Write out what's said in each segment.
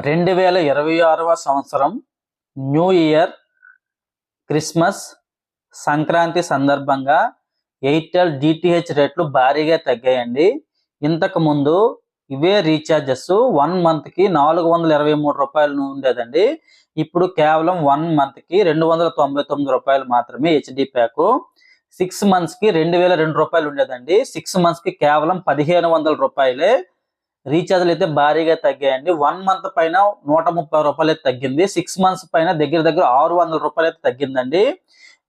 2026వ సంవత్సరం new year, Christmas, Sankranti సందర్భంగా Airtel DTH రేట్లు భారీగా తగ్గాయండి. ఇంతకు ముందు ఇవే రీఛార్జెస్ 1 మంత్కి రూ. 423 ఉండేదండి. ఇప్పుడు కేవలం 1 మంత్కి రూ. 299 మాత్రమే హెచ్డి ప్యాక్. 6 మంత్స్కి రూ. 2002 ఉండేదండి. 6 మంత్స్కి కేవలం రూ. 1500 రీఛార్జ్లు అయితే భారీగా తగ్గాయండి. 1 మంత్ పైన రూ. 130 అయితే తగ్గింది. 6 మంత్స్ పైన దగ్గర రూ. 600 అయితే తగ్గిందండి.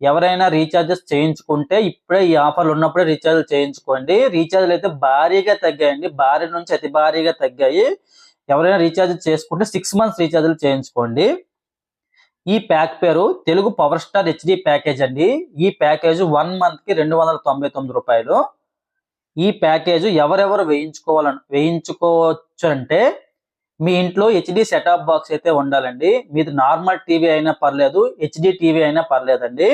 ఎవరైనా రీఛార్జెస్ చేయించుకుంటే ఇప్పుడే ఈ ఆఫర్లు ఉన్నప్పుడే రీఛార్జ్ చేయించుకోండి. రీఛార్జ్లు అయితే భారీగా తగ్గాయండి. భారీ నుంచి అతి భారీగా తగ్గాయి. ఎవరైనా రీఛార్జ్ చేసుకుంటే 6 మంత్స్ రీఛార్జ్లు చేయించుకోండి. ఈ ప్యాక్ పేరు Telugu power star HD package అండి. ఈ ప్యాకేజ్ 1 మంత్కి రూ. 299. ఈ ప్యాకేజ్ ఎవరెవరు వేయించుకోవచ్చు అంటే, మీ ఇంట్లో హెచ్డి సెటప్ బాక్స్ అయితే ఉండాలండి. మీది నార్మల్ టీవీ అయినా పర్లేదు, హెచ్డి టీవీ అయినా పర్లేదండి.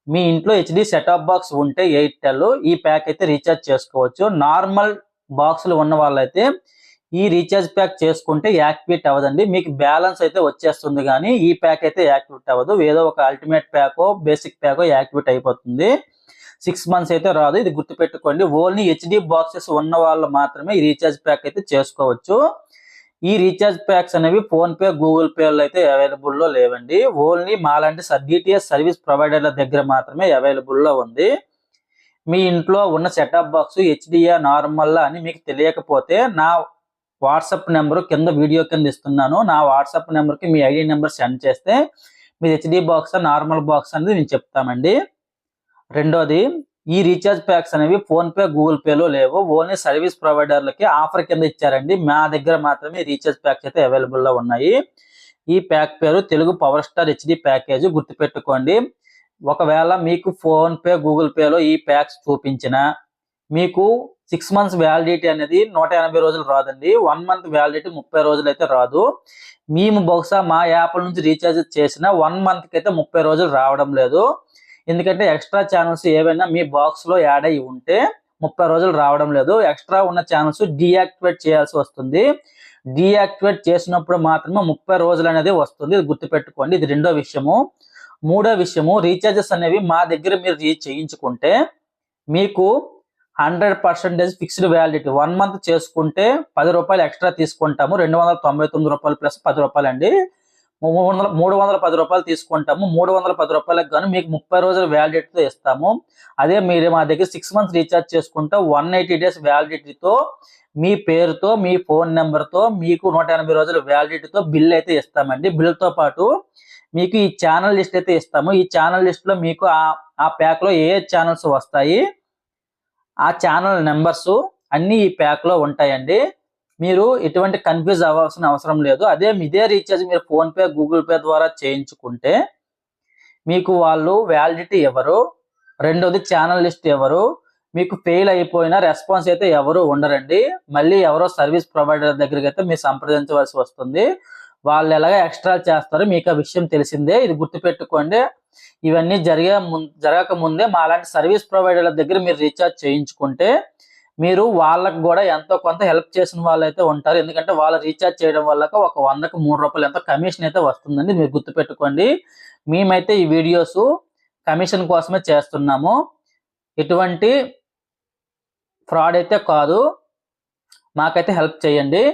మీ ఇంట్లో హెచ్డి సెటప్ బాక్స్ ఉంటే ఎయిర్టెల్ ఈ ప్యాక్ అయితే రీఛార్జ్ చేసుకోవచ్చు. నార్మల్ బాక్సులు ఉన్న వాళ్ళైతే ఈ రీఛార్జ్ ప్యాక్ చేసుకుంటే యాక్టివేట్ అవ్వదండి. మీకు బ్యాలెన్స్ అయితే వచ్చేస్తుంది, కానీ ఈ ప్యాక్ అయితే యాక్టివేట్ అవ్వదు. ఏదో ఒక ultimate phaco basic phaco activate అయిపోతుంది. 6 మంత్స్ అయితే రాదు. ఇది గుర్తుపెట్టుకోండి. ఓన్లీ హెచ్డి బాక్సెస్ ఉన్న వాళ్ళు మాత్రమే ఈ రీఛార్జ్ ప్యాక్ అయితే చేసుకోవచ్చు. ఈ రీఛార్జ్ ప్యాక్స్ అనేవి ఫోన్ పే, గూగుల్ పేలో అయితే అవైలబుల్లో లేవండి. ఓన్లీ మాలాంటి డిటిహెచ్ సర్వీస్ ప్రొవైడర్ల దగ్గర మాత్రమే అవైలబుల్లో ఉంది. మీ ఇంట్లో ఉన్న సెటప్ బాక్స్ హెచ్డియా నార్మల్ అని మీకు తెలియకపోతే నా వాట్సాప్ నెంబర్ కింద వీడియో కింద ఇస్తున్నాను. నా వాట్సాప్ నెంబర్కి మీ ఐడి నెంబర్ సెండ్ చేస్తే మీ హెచ్డి బాక్స్ నార్మల్ బాక్స్ అనేది నేను చెప్తామండి. రెండోది, ఈ రీఛార్జ్ ప్యాక్స్ అనేవి ఫోన్ పే, గూగుల్ పేలో లేవు. ఓన్లీ సర్వీస్ ప్రొవైడర్లకి ఆఫర్ కింద ఇచ్చారండి. మా దగ్గర మాత్రమే రీఛార్జ్ ప్యాక్స్ అయితే అవైలబుల్లో ఉన్నాయి. ఈ ప్యాక్ పేరు Telugu power star HD package. గుర్తుపెట్టుకోండి. ఒకవేళ మీకు ఫోన్ పే, గూగుల్ పేలో ఈ ప్యాక్స్ చూపించిన మీకు 6 మంత్స్ వ్యాలిడిటీ అనేది 180 రోజులు రాదండి. 1 మంత్ వ్యాలిడిటీ 30 రోజులు అయితే రాదు. మేము బహుశా మా యాప్ నుంచి రీఛార్జ్ చేసిన 1 మంత్కి అయితే 30 రోజులు రావడం లేదు. ఎందుకంటే ఎక్స్ట్రా ఛానల్స్ ఏవైనా మీ బాక్స్ లో యాడ్ అయ్యి ఉంటే 30 రోజులు రావడం లేదు. ఎక్స్ట్రా ఉన్న ఛానల్స్ డీయాక్టివేట్ చేయాల్సి వస్తుంది. డీయాక్టివేట్ చేసినప్పుడు మాత్రమే 30 రోజులు అనేది వస్తుంది. ఇది గుర్తుపెట్టుకోండి. ఇది రెండో విషయము. మూడో విషయము, రీఛార్జెస్ అనేవి మా దగ్గర మీరు చేయించుకుంటే మీకు 100% ఫిక్స్డ్ వ్యాలిడిటీ. 1 మంత్ చేసుకుంటే రూ. 10 ఎక్స్ట్రా తీసుకుంటాము. రూ. 299 ప్లస్ రూ. 10 అండి. రూ. 310 తీసుకుంటాము. రూ. 310 గాను మీకు 30 రోజుల వ్యాలిడిటీతో ఇస్తాము. అదే మీరు మా దగ్గర 6 మంత్స్ రీఛార్జ్ చేసుకుంటే 180 డేస్ వ్యాలిడిటీతో మీ పేరుతో, మీ ఫోన్ నెంబర్తో మీకు 180 రోజుల వ్యాలిడిటీతో బిల్ అయితే ఇస్తామండి. బిల్తో పాటు మీకు ఈ ఛానల్ లిస్ట్ అయితే ఇస్తాము. ఈ ఛానల్ లిస్ట్ లో మీకు ఆ ప్యాక్ లో ఏ ఛానల్స్ వస్తాయి, ఆ ఛానల్ నెంబర్స్ అన్ని ఈ ప్యాక్ లో ఉంటాయండి. మీరు ఎటువంటి కన్ఫ్యూజ్ అవ్వాల్సిన అవసరం లేదు. ఇదే రీఛార్జ్ మీరు ఫోన్ పే, గూగుల్ పే ద్వారా చేయించుకుంటే మీకు వాళ్ళు వ్యాలిడిటీ ఎవరు, రెండోది ఛానల్ లిస్ట్ ఎవరు, మీకు ఫెయిల్ అయిపోయిన రెస్పాన్స్ అయితే ఎవరు ఉండరండి. మళ్ళీ ఎవరో సర్వీస్ ప్రొవైడర్ దగ్గరికి అయితే మీరు సంప్రదించవలసి వస్తుంది. వాళ్ళు ఎలాగ ఎక్స్ట్రా చేస్తారో మీకు ఆ విషయం తెలిసిందే. ఇది గుర్తుపెట్టుకోండి. ఇవన్నీ జరగక ముందే మాలాంటి సర్వీస్ ప్రొవైడర్ల దగ్గర మీరు రీఛార్జ్ చేయించుకుంటే మీరు వాళ్ళకు కూడా ఎంతో కొంత హెల్ప్ చేసిన వాళ్ళు అయితే ఉంటారు. ఎందుకంటే వాళ్ళు రీఛార్జ్ చేయడం వల్ల ఒక 100కి రూ. 3 ఎంతో కమిషన్ అయితే వస్తుందండి. మీరు గుర్తుపెట్టుకోండి. మేమైతే ఈ వీడియోస్ కమిషన్ కోసమే చేస్తున్నాము. ఎటువంటి ఫ్రాడ్ అయితే కాదు. మాకైతే హెల్ప్ చేయండి.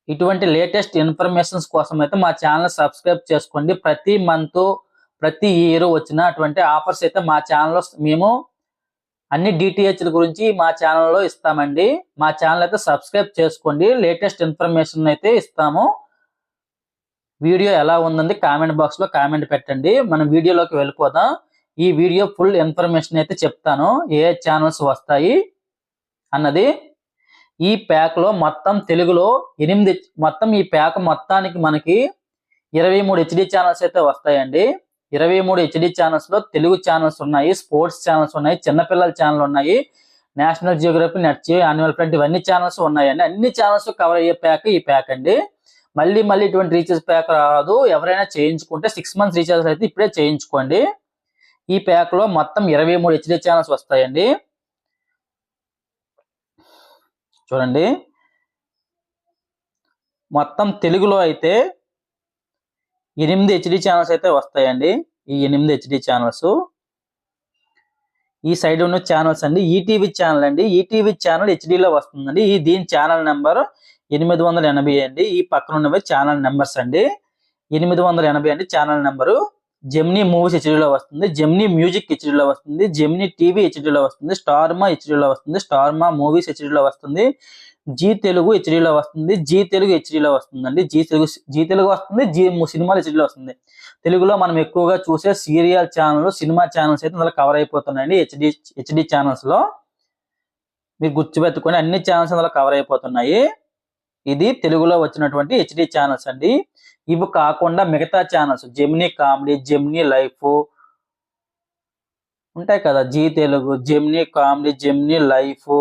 ఇటువంటి లేటెస్ట్ ఇన్ఫర్మేషన్స్ కోసం అయితే మా ఛానల్ సబ్స్క్రైబ్ చేసుకోండి. ప్రతి మంత్, ప్రతి ఇయర్ వచ్చిన అటువంటి ఆఫర్స్ అయితే మా ఛానల్లో మేము అన్ని డిటిహెచ్ల గురించి మా ఛానల్లో ఇస్తామండి. మా ఛానల్ అయితే సబ్స్క్రైబ్ చేసుకోండి. లేటెస్ట్ ఇన్ఫర్మేషన్ అయితే ఇస్తాము. వీడియో ఎలా ఉందండి కామెంట్ బాక్స్ లో కామెంట్ పెట్టండి. మనం వీడియోలోకి వెళ్ళిపోదాం. ఈ వీడియో ఫుల్ ఇన్ఫర్మేషన్ అయితే చెప్తాను. ఏ ఛానల్స్ వస్తాయి అన్నది. ఈ ప్యాక్ లో మొత్తం తెలుగులో 8 మొత్తం ఈ ప్యాక్ మొత్తానికి మనకి 23 హెచ్డి ఛానల్స్ అయితే వస్తాయండి. 23 హెచ్డి ఛానల్స్ లో తెలుగు ఛానల్స్ ఉన్నాయి, స్పోర్ట్స్ ఛానల్స్ ఉన్నాయి, చిన్నపిల్లల ఛానల్ ఉన్నాయి, national Geography, net, annual front ఇవన్నీ ఛానల్స్ ఉన్నాయండి. అన్ని ఛానల్స్ కవర్ అయ్యే ప్యాక్ ఈ ప్యాక్ అండి. మళ్ళీ ఇటువంటి రీఛార్జ్ ప్యాక్ రాదు. ఎవరైనా చేయించుకుంటే 6 మంత్స్ రీఛార్జ్ అయితే ఇప్పుడే చేయించుకోండి. ఈ ప్యాక్ లో మొత్తం 23 హెచ్డి ఛానల్స్ వస్తాయండి. చూడండి, మొత్తం తెలుగులో అయితే 8 హెచ్డి ఛానల్స్ అయితే వస్తాయండి. ఈ 8 హెచ్డి ఛానల్స్. ఈ సైడ్ ఉన్న ఛానల్స్ అండి ఈటీవీ ఛానల్ అండి. ఈటీవీ ఛానల్ హెచ్డిలో వస్తుందండి. దీని ఛానల్ నెంబర్ 880 అండి. ఈ పక్కన ఉన్నవి ఛానల్ నెంబర్స్ అండి. 880 అండి ఛానల్ నెంబరు. జెమినీ మూవీస్ హెచ్డిలో వస్తుంది, జెమినీ మ్యూజిక్ హెచ్డిలో వస్తుంది, జెమినీ టీవీ హెచ్డిలో వస్తుంది, స్టార్మా హెచ్డిలో వస్తుంది, స్టార్మా మూవీస్ హెచ్డిలో వస్తుంది, జీ తెలుగు హెచ్డిలో వస్తుంది, జీ తెలుగు హెచ్డిలో వస్తుందండి. జీ తెలుగు వస్తుంది, జీ సినిమాలు హెచ్డిలో వస్తుంది. తెలుగులో మనం ఎక్కువగా చూసే సీరియల్ ఛానల్, సినిమా ఛానల్స్ అయితే అందులో కవర్ అయిపోతున్నాయండి. హెచ్డి ఛానల్స్ లో మీరు గుర్తుపెట్టుకొని అన్ని ఛానల్స్ అందులో కవర్ అయిపోతున్నాయి. ఇది తెలుగులో వచ్చినటువంటి హెచ్డి ఛానల్స్ అండి. ఇవి కాకుండా మిగతా channels Gemini comedy, Gemini life ఉంటాయి కదా, Zee Telugu, Gemini comedy, Gemini life,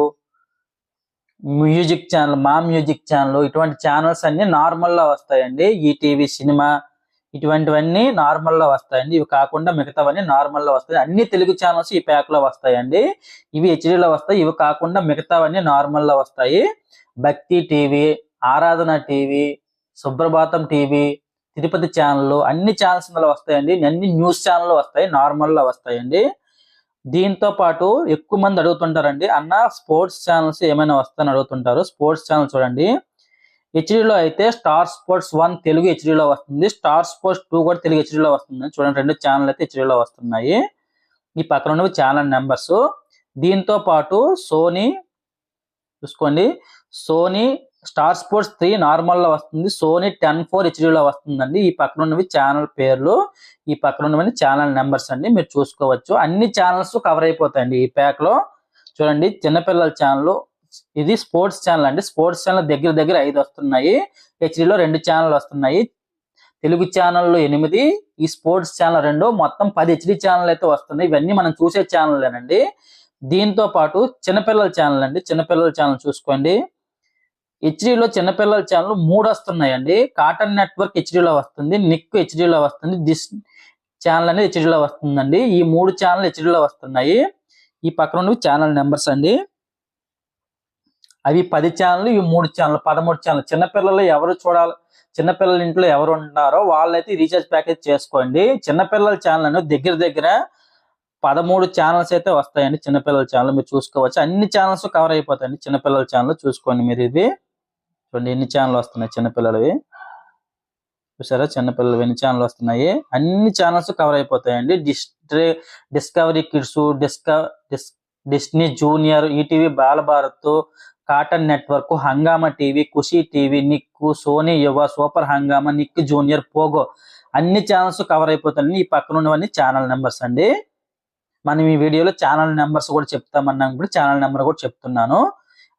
music channel, Maa music channel, ఇటువంటి ఛానల్స్ అన్ని నార్మల్ లో వస్తాయండి. ఈటీవీ సినిమా ఇటువంటివన్నీ నార్మల్ లో వస్తాయండి. ఇవి కాకుండా మిగతావన్నీ నార్మల్ లో వస్తాయి. అన్ని తెలుగు ఛానల్స్ ఈ ప్యాక్ లో వస్తాయండి. ఇవి హెచ్డీలో వస్తాయి. ఇవి కాకుండా మిగతావన్నీ నార్మల్ లో వస్తాయి. భక్తి టీవీ, ఆరాధన టీవీ, సుప్రభాతం టీవీ, తిరుపతి ఛానల్, అన్ని ఛానల్స్ ఇందులో వస్తాయండి. అన్ని న్యూస్ ఛానల్ వస్తాయి, నార్మల్ లో వస్తాయండి. దీంతో పాటు ఎక్కువ మంది అడుగుతుంటారండి, అన్న స్పోర్ట్స్ ఛానల్స్ ఏమైనా వస్తాయని అడుగుతుంటారు. స్పోర్ట్స్ ఛానల్ చూడండి, హెచ్డీలో అయితే స్టార్ స్పోర్ట్స్ 1 తెలుగు హెచ్డీలో వస్తుంది, స్టార్ స్పోర్ట్స్ 2 కూడా తెలుగు హెచ్డీలో వస్తుంది. చూడండి, 2 ఛానల్ అయితే హెచ్డీలో వస్తున్నాయి. ఈ పక్కన ఉన్నవి ఛానల్ నెంబర్స్. దీంతో పాటు సోనీ చూసుకోండి, సోనీ స్టార్ స్పోర్ట్స్ 3 నార్మల్ లో వస్తుంది, సోనీ 10/4 హెచ్డీలో వస్తుందండి. ఈ పక్కన ఉన్నవి ఛానల్ పేర్లు, ఈ పక్కన ఉన్నవి ఛానల్ నెంబర్స్ అండి. మీరు చూసుకోవచ్చు, అన్ని ఛానల్స్ కవర్ అయిపోతాయండి ఈ ప్యాక్ లో. చూడండి, చిన్నపిల్లల ఛానల్, ఇది స్పోర్ట్స్ ఛానల్ అండి. స్పోర్ట్స్ ఛానల్ దగ్గర 5 వస్తున్నాయి, హెచ్డీలో 2 ఛానల్ వస్తున్నాయి. తెలుగు ఛానల్ 8, ఈ స్పోర్ట్స్ ఛానల్ 2, మొత్తం 10 హెచ్డీ ఛానల్ అయితే వస్తున్నాయి. ఇవన్నీ మనం చూసే ఛానల్లేనండి. దీంతో పాటు చిన్నపిల్లల ఛానల్ అండి, చిన్నపిల్లల ఛానల్ చూసుకోండి. హెచ్డీలో చిన్నపిల్లల ఛానల్ 3 వస్తున్నాయండి. కార్టూన్ నెట్వర్క్ హెచ్డీలో వస్తుంది, నిక్ హెచ్డీలో వస్తుంది, దిస్ ఛానల్ అనేది హెచ్డీలో వస్తుందండి. ఈ 3 ఛానల్ హెచ్డీలో వస్తున్నాయి. ఈ పక్కన ఉన్నవి ఛానల్ నెంబర్స్ అండి. అవి 10 ఛానల్, ఇవి 3 ఛానల్, 13 ఛానల్. చిన్నపిల్లలు ఎవరు చూడాలి, చిన్నపిల్లల ఇంట్లో ఎవరు ఉంటారో వాళ్ళైతే రీఛార్జ్ ప్యాకేజ్ చేసుకోండి. చిన్నపిల్లల ఛానల్ అనేది దగ్గర 13 ఛానల్స్ అయితే వస్తాయండి. చిన్నపిల్లల ఛానల్ మీరు చూసుకోవచ్చు, అన్ని ఛానల్స్ కవర్ అయిపోతాయండి. చిన్నపిల్లల ఛానల్ చూసుకోండి మీరు. ఇది చూడండి, ఎన్ని ఛానల్ వస్తున్నాయి చిన్నపిల్లలవి, చూసారా? చిన్నపిల్లలు ఎన్ని ఛానల్ వస్తున్నాయి, అన్ని ఛానల్స్ కవర్ అయిపోతాయండి. Discovery kids, Disney junior, ETV Bala Bharat, cartoon network, హంగామా టీవీ, ఖుషి టీవీ, నిక్కు, సోనీ యువ, సూపర్ హంగామా, నిక్ జూనియర్, పోగో, అన్ని ఛానల్స్ కవర్ అయిపోతాయండి. ఈ పక్కన ఉన్నవన్నీ ఛానల్ నెంబర్స్ అండి. మనం ఈ వీడియోలో ఛానల్ నెంబర్స్ కూడా చెప్తామన్నాం, ఇప్పుడు ఛానల్ నెంబర్ కూడా చెప్తున్నాను.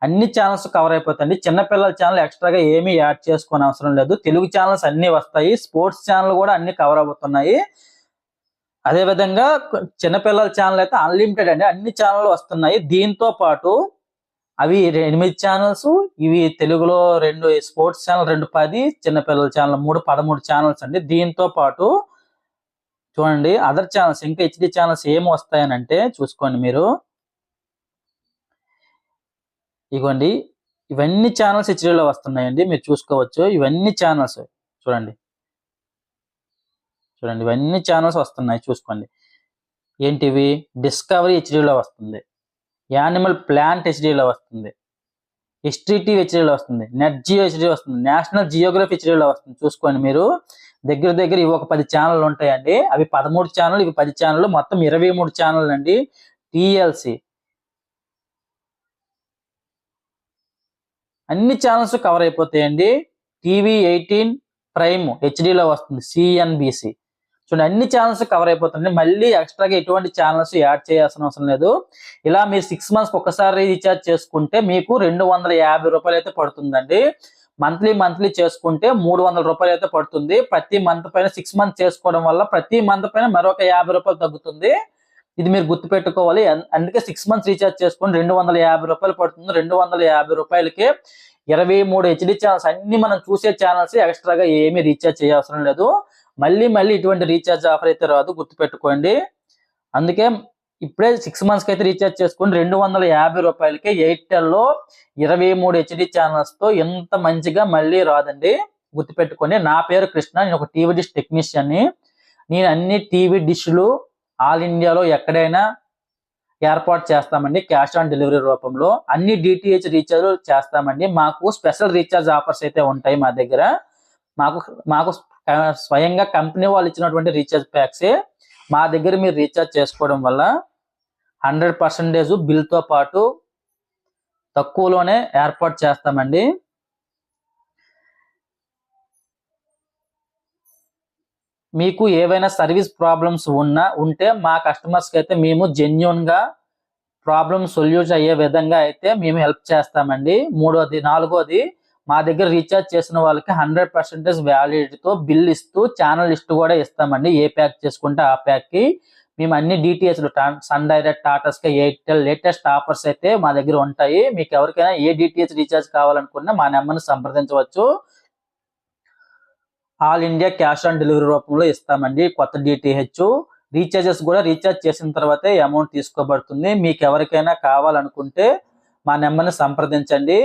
అన్ని ఛానల్స్ కవర్ అయిపోతాయండి. చిన్నపిల్లల ఛానల్ ఎక్స్ట్రాగా ఏమీ యాడ్ చేసుకోని అవసరం లేదు. తెలుగు ఛానల్స్ అన్ని వస్తాయి, స్పోర్ట్స్ ఛానల్ కూడా అన్ని కవర్ అవుతున్నాయి. అదే విధంగా చిన్నపిల్లల ఛానల్ అయితే అన్లిమిటెడ్ అండి, అన్ని ఛానల్ వస్తున్నాయి. దీంతో పాటు అవి 8 ఛానల్స్, ఇవి తెలుగులో 2, స్పోర్ట్స్ ఛానల్ 2 10, చిన్నపిల్లల ఛానల్ 3 13 ఛానల్స్ అండి. దీంతో పాటు చూడండి, అదర్ ఛానల్స్ ఇంకా హెచ్డి ఛానల్స్ ఏమి వస్తాయని అంటే చూసుకోండి మీరు. ఇవ్వండి, ఇవన్నీ ఛానల్స్ హెచ్డీలో వస్తున్నాయండి, మీరు చూసుకోవచ్చు. ఇవన్నీ ఛానల్స్ చూడండి, ఇవన్నీ ఛానల్స్ వస్తున్నాయి చూసుకోండి. ఏంటివి? డిస్కవరీ హెచ్డీలో వస్తుంది, యానిమల్ ప్లాంట్ హెచ్డీలో వస్తుంది, హిస్టరీ టీవీ హెచ్డీలో వస్తుంది, నెట్ జియో హెచ్డీ వస్తుంది, నేషనల్ జియోగ్రఫీ హెచ్డీలో వస్తుంది. చూసుకోండి మీరు, దగ్గర ఇవి ఒక 10 ఛానల్ ఉంటాయండి. అవి 13 ఛానల్, ఇవి 10 ఛానల్, మొత్తం 23 ఛానల్ అండి. టీఎల్సి అన్ని ఛానల్స్ కవర్ అయిపోతాయండి. టీవీ 18 ప్రైమ్ హెచ్డీలో వస్తుంది, సిఎన్బిసి. చూడండి, అన్ని ఛానల్స్ కవర్ అయిపోతుంది. మళ్ళీ ఎక్స్ట్రాగా ఎటువంటి ఛానల్స్ యాడ్ చేయాల్సిన అవసరం లేదు. ఇలా మీరు 6 months ఒకసారి రీఛార్జ్ చేసుకుంటే మీకు 250 రూపాయలు అయితే పడుతుందండి. మంత్లీ చేసుకుంటే 300 రూపాయలు అయితే పడుతుంది. ప్రతి మంత్ పైన 6 months చేసుకోవడం వల్ల ప్రతి మంత్ పైన మరొక 50 రూపాయలు తగ్గుతుంది. ఇది మీరు గుర్తుపెట్టుకోవాలి. అందుకే 6 months రీఛార్జ్ చేసుకుని 250 రూపాయలు పడుతుంది. 250 రూపాయలకి 23 హెచ్డి ఛానల్స్, అన్ని మనం చూసే ఛానల్స్, ఎక్స్ట్రాగా ఏమీ రీఛార్జ్ చేయవసరం లేదు. మళ్ళీ ఇటువంటి రీఛార్జ్ ఆఫర్ అయితే రాదు, గుర్తుపెట్టుకోండి. అందుకే ఇప్పుడే 6 months కి అయితే రీఛార్జ్ చేసుకుని 250 రూపాయలకి ఎయిర్టెల్లో 23 హెచ్డి ఛానల్స్ తో ఎంత మంచిగా మళ్ళీ రాదండి. గుర్తుపెట్టుకోండి. నా పేరు కృష్ణ, నేను ఒక టీవీ డిష్ టెక్నీషియన్ ని. నేను అన్ని టీవీ డిష్లు ఆల్ ఇండియాలో ఎక్కడైనా ఏర్పాటు చేస్తామండి క్యాష్ ఆన్ డెలివరీ రూపంలో. అన్ని డిటిహెచ్ రీఛార్జ్ చేస్తామండి. మాకు స్పెషల్ రీఛార్జ్ ఆఫర్స్ అయితే ఉంటాయి మా దగ్గర. మాకు మాకు స్వయంగా కంపెనీ వాళ్ళు ఇచ్చినటువంటి రీఛార్జ్ ప్యాక్సే మా దగ్గర మీరు రీఛార్జ్ చేసుకోవడం వల్ల 100% బిల్తో పాటు తక్కువలోనే ఏర్పాటు చేస్తామండి. మీకు ఏవైనా సర్వీస్ ప్రాబ్లమ్స్ ఉంటే మా కస్టమర్స్కి అయితే మేము జెన్యున్ గా ప్రాబ్లమ్ సొల్యూషన్ అయ్యే విధంగా అయితే మేము హెల్ప్ చేస్తామండి. నాలుగోది మా దగ్గర రీఛార్జ్ చేసిన వాళ్ళకి 100% వ్యాలిడిటీతో బిల్ ఇస్తూ ఛానల్ లిస్ట్ కూడా ఇస్తామండి. ఏ ప్యాక్ చేసుకుంటే ఆ ప్యాక్ కి మేము అన్ని డిటిహెచ్లు Sun Direct, Tata Sky, Airtel latest offers అయితే మా దగ్గర ఉంటాయి. మీకు ఎవరికైనా ఏ డిటిహెచ్ రీఛార్జ్ కావాలనుకున్నా మా నెంబర్ని సంప్రదించవచ్చు. All India cash on delivery రూపంలో ఇస్తామండి. కొత్త డిటిహెచ్ రీఛార్జెస్ కూడా రీఛార్జ్ చేసిన తర్వాతే అమౌంట్ తీసుకోబడుతుంది. మీకు ఎవరికైనా కావాలనుకుంటే మా నెంబర్ని సంప్రదించండి.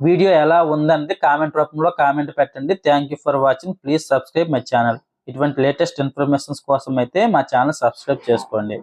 వీడియో ఎలా ఉందనేది కామెంట్ రూపంలో కామెంట్ పెట్టండి. Thank you for watching. Please subscribe my channel. ఇటువంటి లేటెస్ట్ ఇన్ఫర్మేషన్స్ కోసం అయితే మా ఛానల్ సబ్స్క్రైబ్ చేసుకోండి.